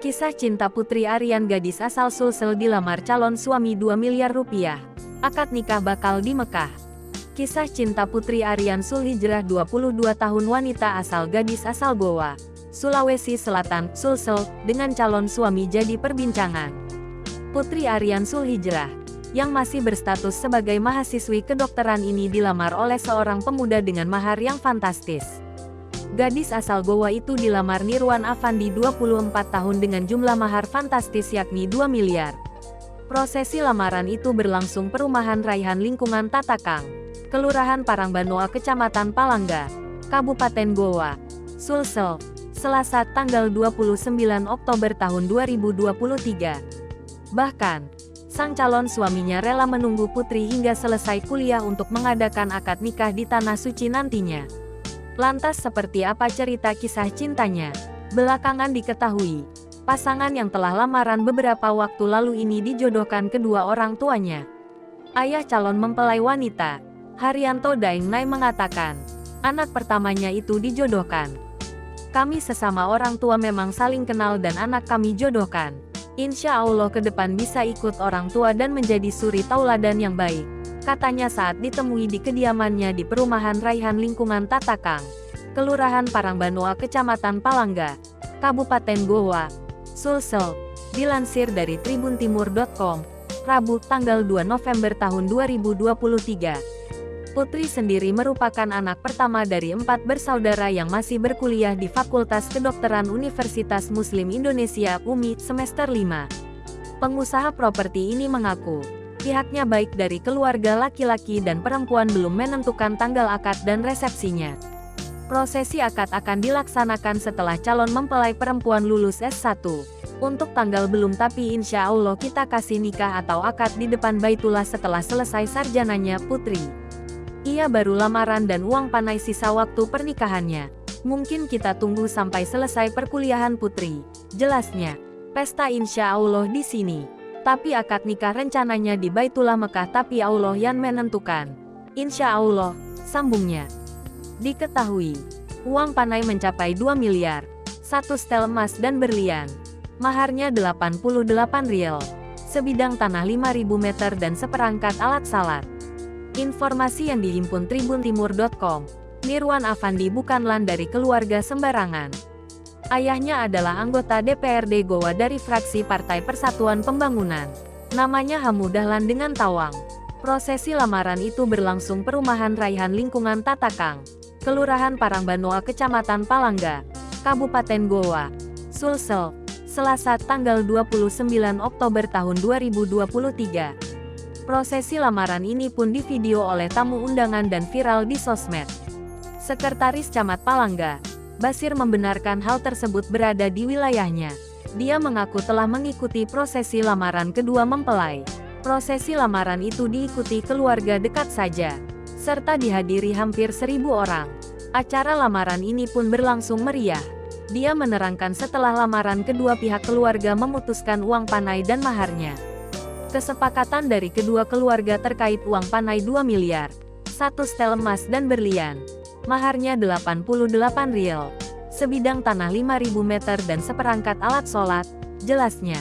Kisah cinta Putri Aryan, gadis asal Sulsel dilamar calon suami 2 miliar rupiah. Akad nikah bakal di Mekah. Kisah cinta Putri Aryan Sulhijrah, 22 tahun, wanita gadis asal Goa, Sulawesi Selatan, Sulsel, dengan calon suami jadi perbincangan. Putri Aryan Sulhijrah, yang masih berstatus sebagai mahasiswi kedokteran ini, dilamar oleh seorang pemuda dengan mahar yang fantastis. Gadis asal Goa itu dilamar Nirwan Afandi, 24 tahun, dengan jumlah mahar fantastis yakni 2 miliar. Prosesi lamaran itu berlangsung perumahan Raihan lingkungan Tatakang, Kelurahan Parangbanoa, Kecamatan Palangga, Kabupaten Goa, Sulsel, Selasa tanggal 29 Oktober tahun 2023. Bahkan, sang calon suaminya rela menunggu Putri hingga selesai kuliah untuk mengadakan akad nikah di Tanah Suci nantinya. Lantas seperti apa cerita kisah cintanya? Belakangan diketahui, pasangan yang telah lamaran beberapa waktu lalu ini dijodohkan kedua orang tuanya. Ayah calon mempelai wanita, Haryanto Daengnai, mengatakan, anak pertamanya itu dijodohkan. Kami sesama orang tua memang saling kenal dan anak kami jodohkan. Insya Allah ke depan bisa ikut orang tua dan menjadi suri tauladan yang baik, katanya saat ditemui di kediamannya di perumahan Raihan lingkungan Tatakang, Kelurahan Parangbanoa, Kecamatan Palangga, Kabupaten Goa, Sulsel. Dilansir dari tribuntimur.com, Rabu tanggal 2 November tahun 2023. Putri sendiri merupakan anak pertama dari 4 bersaudara yang masih berkuliah di Fakultas Kedokteran Universitas Muslim Indonesia (UMI) semester 5. Pengusaha properti ini mengaku, pihaknya baik dari keluarga laki-laki dan perempuan belum menentukan tanggal akad dan resepsinya. Prosesi akad akan dilaksanakan setelah calon mempelai perempuan lulus S1. Untuk tanggal belum, tapi insya Allah kita kasih nikah atau akad di depan Baitullah setelah selesai sarjananya Putri. Ia baru lamaran dan uang panai sisa waktu pernikahannya. Mungkin kita tunggu sampai selesai perkuliahan Putri, jelasnya. Pesta insya Allah di sini. Tapi akad nikah rencananya di Baitullah Mekah, tapi Allah yang menentukan. Insya Allah, sambungnya. Diketahui, uang panai mencapai 2 miliar, 1 setel emas dan berlian. Maharnya 88 rial, sebidang tanah 5.000 meter dan seperangkat alat salat. Informasi yang dihimpun tribuntimur.com, Nirwan Afandi bukanlah dari keluarga sembarangan. Ayahnya adalah anggota DPRD Goa dari fraksi Partai Persatuan Pembangunan. Namanya Hamudahlan dengan Tawang. Prosesi lamaran itu berlangsung perumahan Raihan lingkungan Tatakang, Kelurahan Parangbanoa, Kecamatan Palangga, Kabupaten Goa, Sulsel, Selasa tanggal 29 Oktober tahun 2023. Prosesi lamaran ini pun divideo oleh tamu undangan dan viral di sosmed. Sekretaris Camat Palangga, Basir, membenarkan hal tersebut berada di wilayahnya. Dia mengaku telah mengikuti prosesi lamaran kedua mempelai. Prosesi lamaran itu diikuti keluarga dekat saja, serta dihadiri hampir 1.000 orang. Acara lamaran ini pun berlangsung meriah. Dia menerangkan setelah lamaran kedua pihak keluarga memutuskan uang panai dan maharnya. Kesepakatan dari kedua keluarga terkait uang panai 2 miliar, 1 setel emas dan berlian. Maharnya 88 rial, sebidang tanah 5.000 meter dan seperangkat alat sholat, jelasnya.